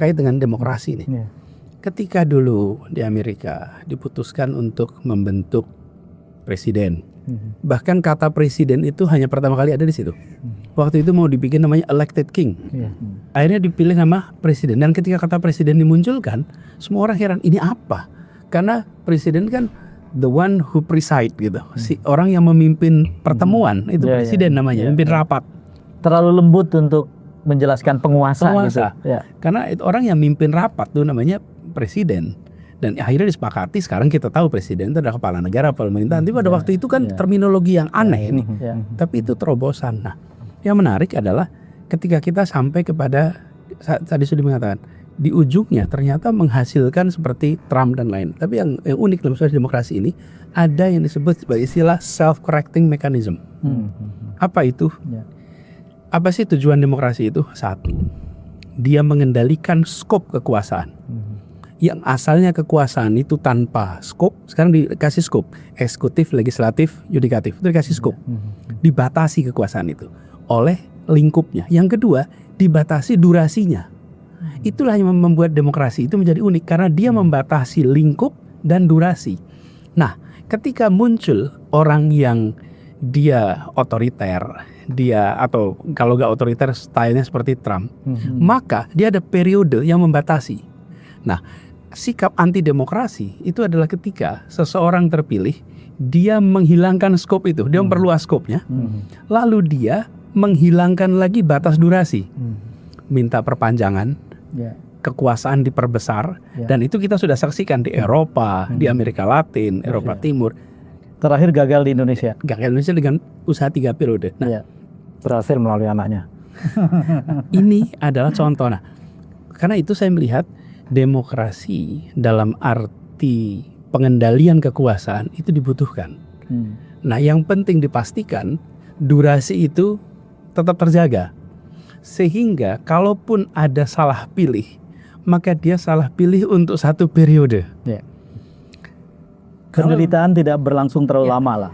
terkait dengan demokrasi nih. Ya. Ketika dulu di Amerika diputuskan untuk membentuk presiden, bahkan kata presiden itu hanya pertama kali ada di situ. Waktu itu mau dibikin namanya elected king. Ya. Akhirnya dipilih nama presiden. Dan ketika kata presiden dimunculkan, semua orang heran, ini apa? Karena presiden kan the one who preside gitu. Si orang yang memimpin pertemuan itu Ya, presiden namanya, memimpin rapat. Terlalu lembut untuk menjelaskan penguasa. Gitu. Ya. Karena itu orang yang mimpin rapat tuh namanya presiden. Dan akhirnya disepakati sekarang kita tahu presiden itu adalah kepala negara, pemerintahan. Tapi pada waktu itu kan terminologi yang aneh nih. Tapi itu terobosan. Nah, yang menarik adalah ketika kita sampai kepada tadi sudah mengatakan di ujungnya ternyata menghasilkan seperti Trump dan lain. Tapi yang unik dalam proses demokrasi ini ada yang disebut sebagai istilah self-correcting mechanism. Apa itu? Apa sih tujuan demokrasi itu? Satu, dia mengendalikan skop kekuasaan. Yang asalnya kekuasaan itu tanpa skop, sekarang dikasih skop. Eksekutif, legislatif, yudikatif, itu dikasih skop. Dibatasi kekuasaan itu oleh lingkupnya. Yang kedua, dibatasi durasinya. Itulah yang membuat demokrasi itu menjadi unik, karena dia membatasi lingkup dan durasi. Nah, ketika muncul orang yang dia otoriter, dia atau kalau gak otoriter stylenya seperti Trump, maka dia ada periode yang membatasi. Nah, sikap anti demokrasi itu adalah ketika seseorang terpilih, dia menghilangkan skop itu, dia memperluas skopnya, lalu dia menghilangkan lagi batas durasi, minta perpanjangan, kekuasaan diperbesar, dan itu kita sudah saksikan di Eropa, di Amerika Latin, Eropa Timur. Terakhir gagal di Indonesia. Gagal Indonesia dengan usaha 3 periode. Nah, berhasil melalui anaknya. Ini adalah contoh. Nah, karena itu saya melihat demokrasi dalam arti pengendalian kekuasaan itu dibutuhkan. Nah, yang penting dipastikan durasi itu tetap terjaga. Sehingga kalaupun ada salah pilih, maka dia salah pilih untuk 1 periode. Penderitaan tidak berlangsung terlalu lama lah.